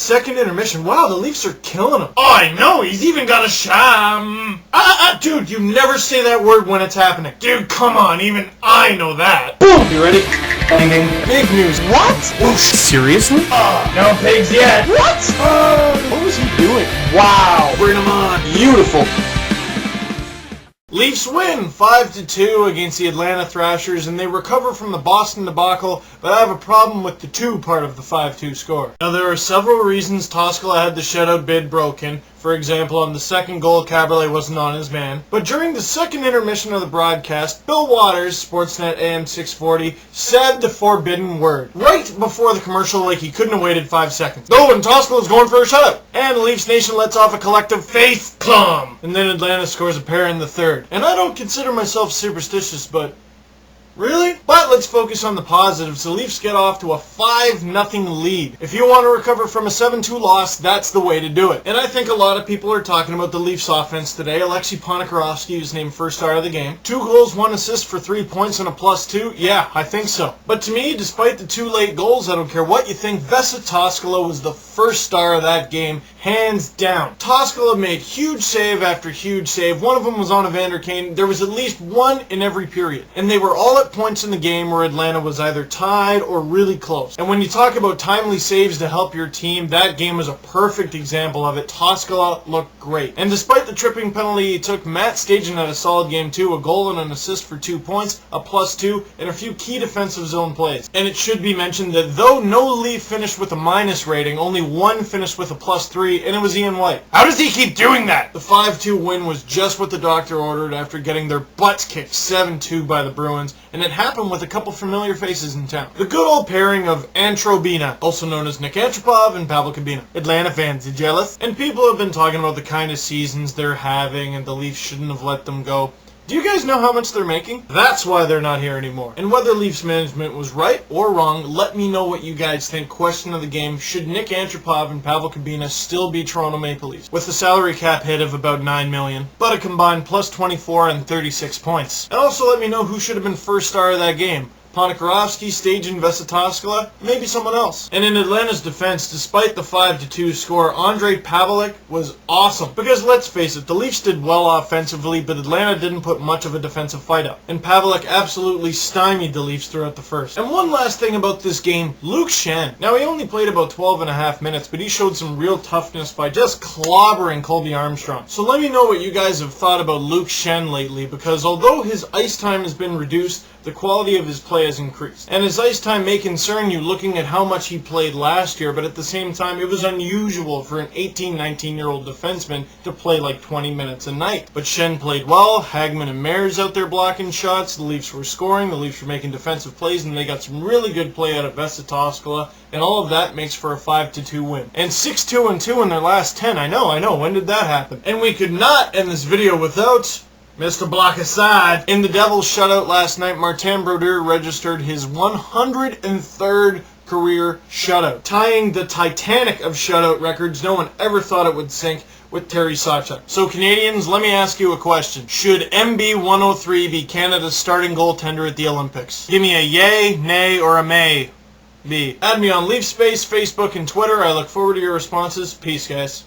Second intermission. Wow, the Leafs are killing him. Oh, I know. He's even got a sham. Dude, you never say that word when it's happening. Dude, come on. Even I know that. Boom. You ready? Big news. What? Whoosh. Seriously? No pigs yet. What? What was he doing? Wow. Bring him on. Beautiful. Leafs win 5-2 against the Atlanta Thrashers, and they recover from the Boston debacle, but I have a problem with the 2 part of the 5-2 score. Now, there are several reasons Toskala had the shutout bid broken. For example, on the second goal, Caberlet wasn't on his man. But during the second intermission of the broadcast, Bill Waters, Sportsnet AM 640, said the forbidden word right before the commercial, like he couldn't have waited 5 seconds. Oh, and Toskala's going for a shutout. And Leafs Nation lets off a collective faith plum. And then Atlanta scores a pair in the third. And I don't consider myself superstitious, but really? But let's focus on the positives. The Leafs get off to a 5-0 lead. If you want to recover from a 7-2 loss, that's the way to do it. And I think a lot of people are talking about the Leafs offense today. Alexei Ponikarovsky was named first star of the game. 2 goals, 1 assist for 3 points and a +2. Yeah, I think so. But to me, despite the 2 late goals, I don't care what you think, Vesa Toskala was the first star of that game, hands down. Toskala made huge save after huge save. One of them was on Evander Kane. There was at least one in every period. And they were all at points in the game where Atlanta was either tied or really close. And when you talk about timely saves to help your team, that game was a perfect example of it. Toskala looked great. And despite the tripping penalty he took, Matt Stajan had a solid game too, a goal and an assist for 2 points, a +2, and a few key defensive zone plays. And it should be mentioned that though no Leaf finished with a minus rating, only one finished with a +3, and it was Ian White. How does he keep doing that? The 5-2 win was just what the doctor ordered after getting their butts kicked 7-2 by the Bruins, and it happened with a couple familiar faces in town. The good old pairing of Antrobina, also known as Nick Antropov, and Pavel Kabina. Atlanta fans, you jealous? And people have been talking about the kind of seasons they're having, and the Leafs shouldn't have let them go. Do you guys know how much they're making? That's why they're not here anymore. And whether Leafs management was right or wrong, let me know what you guys think. Question of the game, should Nick Antropov and Pavel Kabina still be Toronto Maple Leafs? With a salary cap hit of about $9 million, but a combined +24 and 36 points. And also let me know who should have been first star of that game. Ponikarovsky, Stajan, Vesa Toskala, maybe someone else. And in Atlanta's defense, despite the 5-2 score, Andrei Pavelec was awesome. Because let's face it, the Leafs did well offensively, but Atlanta didn't put much of a defensive fight up. And Pavelec absolutely stymied the Leafs throughout the first. And one last thing about this game, Luke Schenn. Now, he only played about 12.5 minutes, but he showed some real toughness by just clobbering Colby Armstrong. So let me know what you guys have thought about Luke Schenn lately, because although his ice time has been reduced, the quality of his play has increased. And his ice time may concern you looking at how much he played last year, but at the same time, it was unusual for an 18, 19-year-old defenseman to play like 20 minutes a night. But Schenn played well, Hagman and Meyers out there blocking shots, the Leafs were scoring, the Leafs were making defensive plays, and they got some really good play out of Vesa Toskala, and all of that makes for a 5-2 win. And 6-2-2 in their last 10, I know, when did that happen? And we could not end this video without Mr. Block aside. In the Devils shutout last night, Martin Brodeur registered his 103rd career shutout, tying the Titanic of shutout records. No one ever thought it would sink with Terry Sawchuk. So Canadians, let me ask you a question. Should MB103 be Canada's starting goaltender at the Olympics? Give me a yay, nay, or a may be. Add me on LeafSpace, Facebook, and Twitter. I look forward to your responses. Peace, guys.